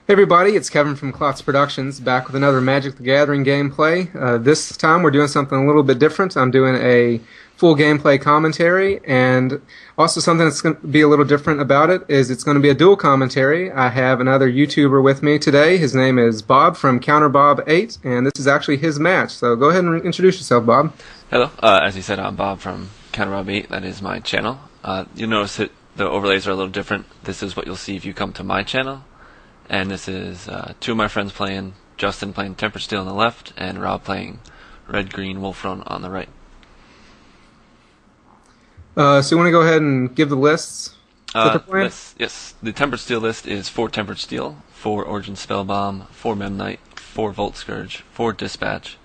Hey everybody, it's Kevin from Klotz Productions, back with another Magic the Gathering gameplay. This time we're doing something a little bit different. I'm doing a full gameplay commentary, and also something that's going to be a little different about it is it's going to be a dual commentary. I have another YouTuber with me today. His name is Bob from Counterbob8, and this is actually his match. So go ahead and introduce yourself, Bob. Hello, as you said, I'm Bob from Counterbob8. That is my channel. You'll notice that the overlays are a little different. This is what you'll see if you come to my channel. And this is two of my friends playing, Justin playing Tempered Steel on the left, and Rob playing Red-Green Wolfrun on the right. So you want to go ahead and give the lists? Yes, the Tempered Steel list is 4 Tempered Steel, 4 Origin Spellbomb, 4 Meminite, 4 Volt Skirge, 4 Dispatch,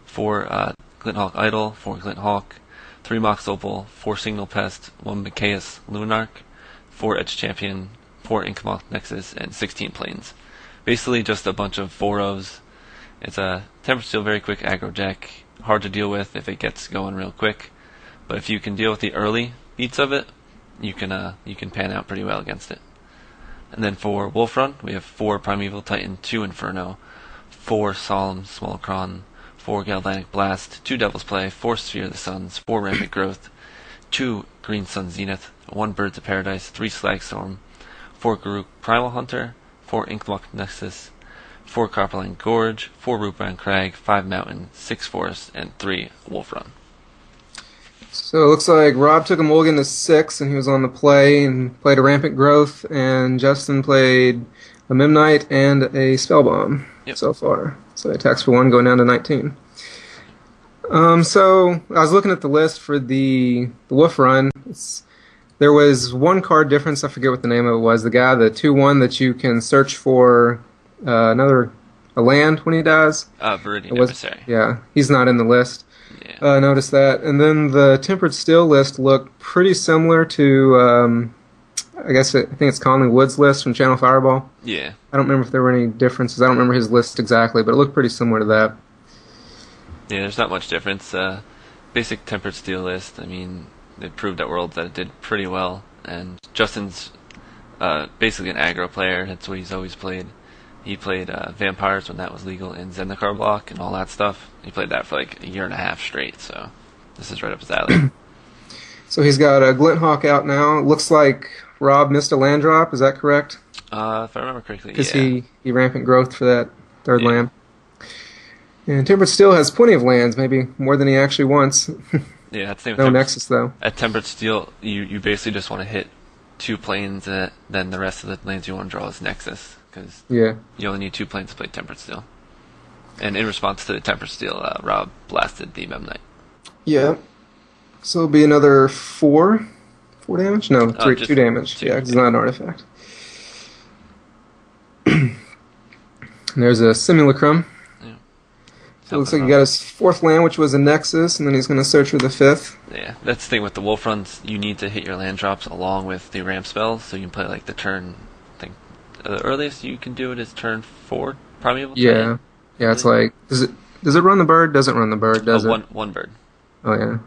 4 Glint Hawk Idol, 4 Glint Hawk, 3 Mox Opal, 4 Signal Pest, 1 mikaeus luninarh, 4 Etched Champion, 4 inkmoth nexus, and 16 planes. Basically just a bunch of 4-ofs. It's a Tempered Steel very quick aggro deck, hard to deal with if it gets going real quick, but if you can deal with the early beats of it, you can pan out pretty well against it. And then for Wolfrun, we have 4 Primeval Titan, 2 Inferno, 4 Solemn Simulacrum, 4 Galvanic Blast, 2 Devil's Play, 4 Sphere of the Suns, 4 Rampant Growth, 2 Green Sun Zenith, 1 Birds of Paradise, 3 Slagstorm, 4 Garruk Primal Hunter, 4 inkmoth nexus, 4 Copperline Gorge, 4 Rootbound Crag, 5 Mountain, 6 Forest, and 3 Wolfrun. So it looks like Rob took a mulligan to 6, and he was on the play and played a Rampant Growth, and Justin played a Meminite and a Spellbomb so far. So he attacks for 1, going down to 19. So I was looking at the list for the Wolfrun. There was one card difference, I forget what the name of it was. The guy, the 2/1 that you can search for a land when he dies. Viridian Emissary. Yeah, he's not in the list. Yeah. Noticed that. And then the Tempered Steel list looked pretty similar to, I think it's Conley Wood's list from Channel Fireball. Yeah. I don't remember if there were any differences. I don't remember his list exactly, but it looked pretty similar to that. Yeah, there's not much difference. Basic Tempered Steel list, I mean, they proved at Worlds that it did pretty well, and Justin's basically an aggro player. That's what he's always played. He played Vampires when that was legal in Zenith block and all that stuff. He played that for like a year and a half straight, so this is right up his alley. So he's got a Glint Hawk out now. It looks like Rob missed a land drop, is that correct? If I remember correctly, yeah. Because he Rampant Growth for that third land. And Tempered Steel has plenty of lands, maybe more than he actually wants. Yeah, that's the same. No Nexus, though. At Tempered Steel, you basically just want to hit 2 planes, and then the rest of the lands you want to draw is Nexus, because you only need 2 planes to play Tempered Steel. And in response to the Tempered Steel, Rob blasted the Meminite. Yeah. So it'll be another 4 damage? No, 2 damage. 2. Yeah, because it's not an artifact. And there's a Simulacrum. So it looks like he got his 4th land, which was a Nexus, and then he's going to search for the 5th. Yeah, that's the thing with the Wolfruns. You need to hit your land drops along with the ramp spells, so you can play like the turn. I think the earliest you can do it is turn 4, Primeval. Yeah, yeah. It's like does it run the bird? Doesn't run the bird? Does it? One bird. Oh yeah,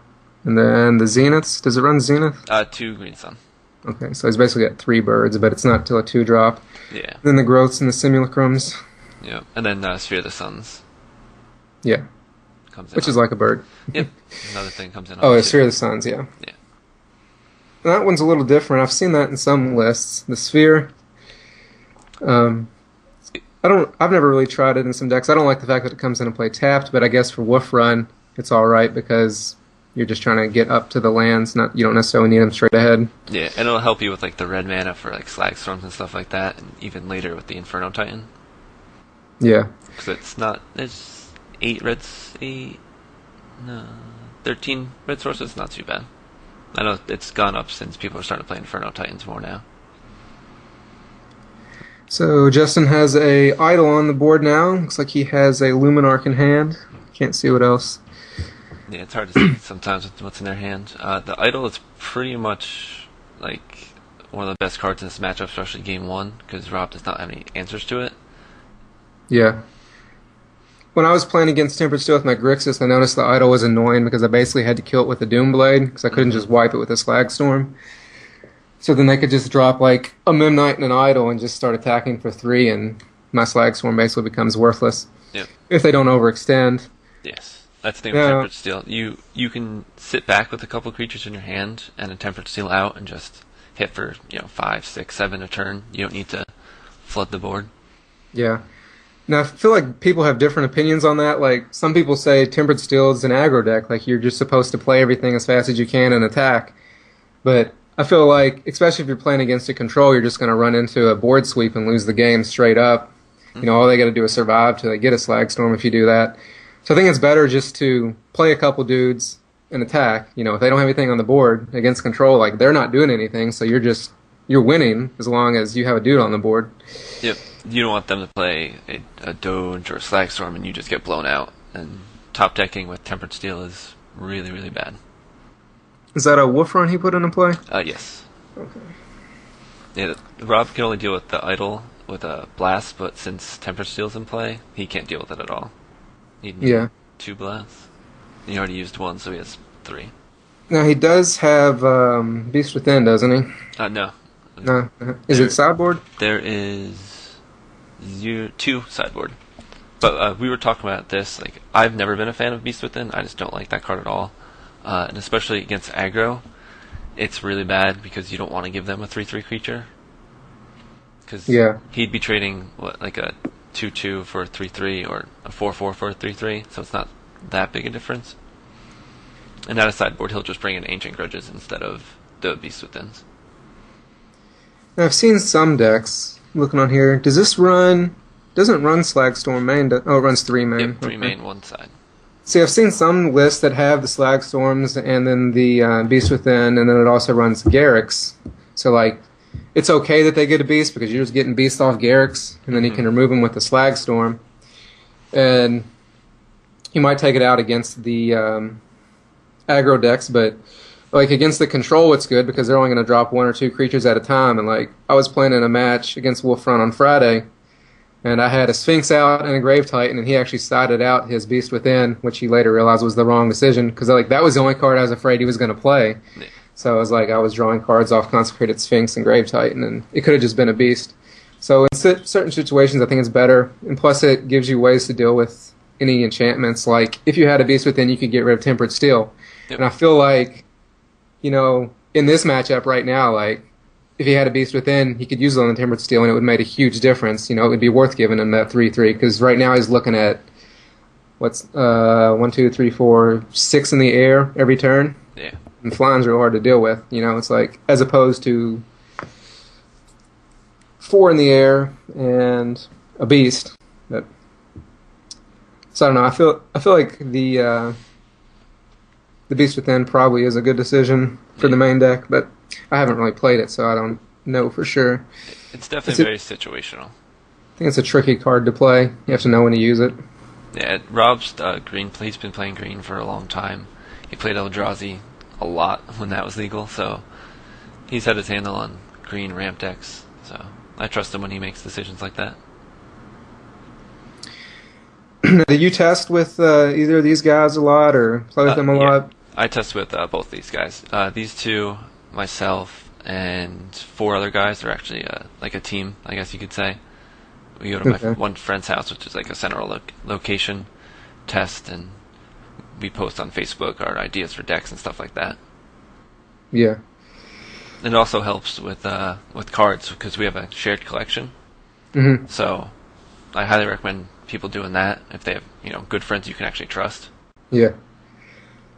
and then the Zeniths. Does it run Zenith? 2 Green Sun. Okay, so he's basically got 3 birds, but it's not till a 2-drop. Yeah. Then the Growths and the Simulacrums. Yeah, and then Sphere of the Suns. Yeah. Which is like a bird. Yep. Another thing comes in. Oh, a Sphere of the Suns, yeah. Yeah. And that one's a little different. I've seen that in some lists. The Sphere. I've never really tried it in some decks. I don't like the fact that it comes in and play tapped, but I guess for Wolfrun, it's all right because you're just trying to get up to the lands. You don't necessarily need them straight ahead. Yeah, and it'll help you with like the red mana for like slagstorms and stuff like that, and even later with the Inferno Titan. Yeah. Because it's 13 red sources, not too bad. I know it's gone up since people are starting to play Inferno Titans more now. So Justin has a idol on the board now. Looks like he has a luninarh in hand. Can't see what else. Yeah, it's hard to see sometimes what's in their hand. The idol is pretty much like one of the best cards in this matchup, especially Game 1, because Rob does not have any answers to it. Yeah. When I was playing against Tempered Steel with my Grixis, I noticed the idol was annoying because I basically had to kill it with a Doomblade because I couldn't just wipe it with a Slagstorm. So then they could just drop like a Memnite and an idol and just start attacking for 3 and my slagstorm basically becomes worthless. Yep. If they don't overextend. Yes. That's the thing with Tempered Steel. You can sit back with a couple creatures in your hand and a Tempered Steel out and just hit for 5, 6, 7 a turn. You don't need to flood the board. Yeah. Now I feel like people have different opinions on that. Like some people say Tempered Steel is an aggro deck. Like you're just supposed to play everything as fast as you can and attack. But I feel like, especially if you're playing against a control, you're just going to run into a board sweep and lose the game straight up. Mm-hmm. All they got to do is survive till they get a slagstorm if you do that. So I think it's better just to play a couple dudes and attack. If they don't have anything on the board against control, like they're not doing anything, so you're winning as long as you have a dude on the board. Yep. You don't want them to play a Doge or a Slagstorm and you just get blown out. And top decking with Tempered Steel is really, really bad. Is that a wolf run he put into play? Yes. Okay. Yeah, Rob can only deal with the idol with a blast, but since Tempered Steel's in play, he can't deal with it at all. He'd need 2 blasts. He already used 1, so he has 3. Now he does have Beast Within, doesn't he? No. No. Is it sideboard? There is 2 sideboard. But we were talking about this. Like, I've never been a fan of Beast Within. I just don't like that card at all. And especially against aggro, it's really bad because you don't want to give them a 3/3 creature. Because he'd be trading like a 2/2 for a 3/3 or a 4/4 for a 3/3, so it's not that big a difference. And out of sideboard, he'll just bring in Ancient Grudges instead of the Beast Withins. Now, I've seen some decks, looking on here, doesn't run Slagstorm main, it runs 3 main. Yep, 3 main, 1 side. See, I've seen some lists that have the Slagstorms and then the Beast Within, and then it also runs Garruks. So, like, it's okay that they get a Beast because you're just getting Beast off Garruks, and then you can remove them with the Slagstorm. And you might take it out against the aggro decks, but like against the control it's good because they're only going to drop 1 or 2 creatures at a time. And like I was playing in a match against Wolfrun on Friday, and I had a Sphinx out and a Grave Titan, and he actually sided out his Beast Within, which he later realized was the wrong decision because like that was the only card I was afraid he was going to play. Yeah. So I was drawing cards off Consecrated Sphinx and Grave Titan, and it could have just been a Beast. So in certain situations I think it's better, and plus it gives you ways to deal with any enchantments. Like if you had a Beast Within, you could get rid of Tempered Steel. Yep. And I feel like, in this matchup right now, like, if he had a Beast Within, he could use it on the Tempered Steel, and it would make a huge difference. It would be worth giving him that 3/3, because right now he's looking at, 1, 2, 3, 4, 6 in the air every turn. Yeah. And flying's real hard to deal with. It's like, as opposed to 4 in the air and a Beast. But, so I don't know, I feel like the Beast Within probably is a good decision for the main deck, but I haven't really played it, so I don't know for sure. It's definitely very situational. I think it's a tricky card to play. You have to know when to use it. Yeah, Rob's green. He's been playing green for a long time. He played Eldrazi a lot when that was legal, so he's had his handle on green ramp decks. So I trust him when he makes decisions like that. Do you test with either of these guys a lot or play with them a lot? I test with both these guys. These 2, myself, and 4 other guys are actually like a team, I guess you could say. We go to my one friend's house, which is like a central location, test, and we post on Facebook our ideas for decks and stuff like that. Yeah. It also helps with cards because we have a shared collection. Mm-hmm. So I highly recommend people doing that if they have good friends you can actually trust. Yeah.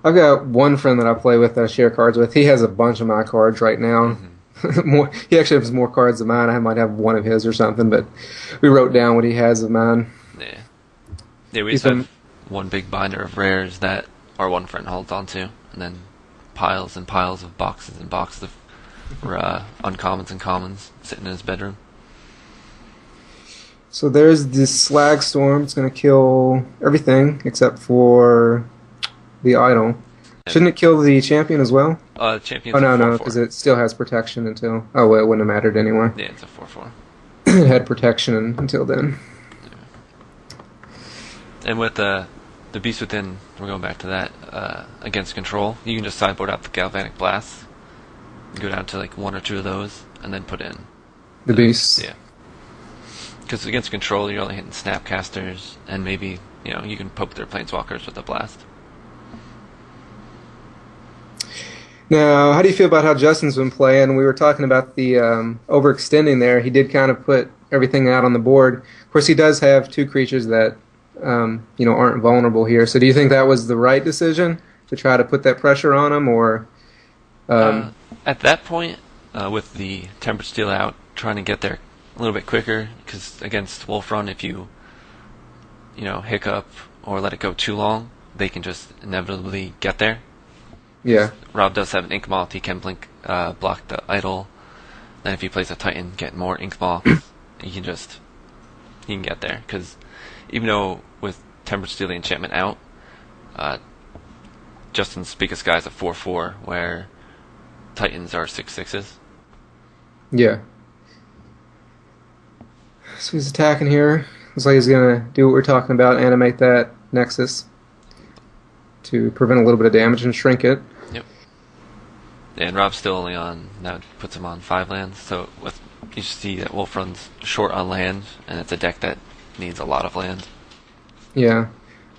I've got one friend that I play with that I share cards with. He has a bunch of my cards right now. Mm-hmm. He actually has more cards than mine. I might have one of his or something, but we wrote down what he has of mine. Yeah, we just have one big binder of rares that our one friend holds on to, and then piles and piles of boxes and boxes of uncommons and commons sitting in his bedroom. So there's this Slagstorm. It's going to kill everything except for the idol. Shouldn't it kill the champion as well? Champion's Oh, no, a 4/4. no, because it still has protection until... Oh, well, it wouldn't have mattered anyway. Yeah, it's a 4/4. It had protection until then. Yeah. And with the Beast Within, we're going back to that, against control, you can just sideboard out the Galvanic Blast, go down to like 1 or 2 of those, and then put in the beasts. Yeah. Because against control, you're only hitting snapcasters, and maybe you can poke their planeswalkers with a blast. Now, how do you feel about how Justin's been playing? We were talking about the overextending there. He did kind of put everything out on the board. Of course, he does have 2 creatures that aren't vulnerable here. So do you think that was the right decision to try to put that pressure on him, or? At that point, with the Tempered Steel out, trying to get there a little bit quicker, because against Wolf Run, if you hiccup or let it go too long, they can just inevitably get there. Yeah. Rob does have an inkmoth. He can block the idol. Then if he plays a Titan, get more inkmoth. he can get there, because even though with Tempered Steel the enchantment out, Justin's biggest guy is a 4/4, where Titans are 6/6s. Yeah. So he's attacking here. Looks like he's going to do what we're talking about, animate that nexus to prevent a little bit of damage and shrink it. Yep. And Rob's still only on, that puts him on 5 lands. So you see that Wolf Run's short on land, and it's a deck that needs a lot of land. Yeah.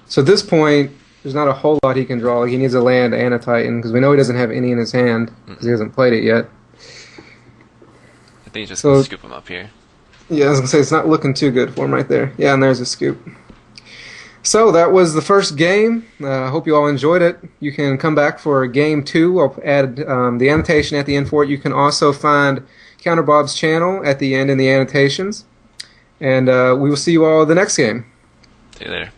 So at this point, there's not a whole lot he can draw. He needs a land and a Titan, because we know he doesn't have any in his hand, because he hasn't played it yet. I think he's just going to scoop him up here. Yeah, I was going to say, it's not looking too good for him right there. Yeah, and there's a scoop. So that was the first game. I hope you all enjoyed it. You can come back for game 2. I'll add the annotation at the end for it. You can also find Counterbob's channel at the end in the annotations. And we will see you all the next game. See you later.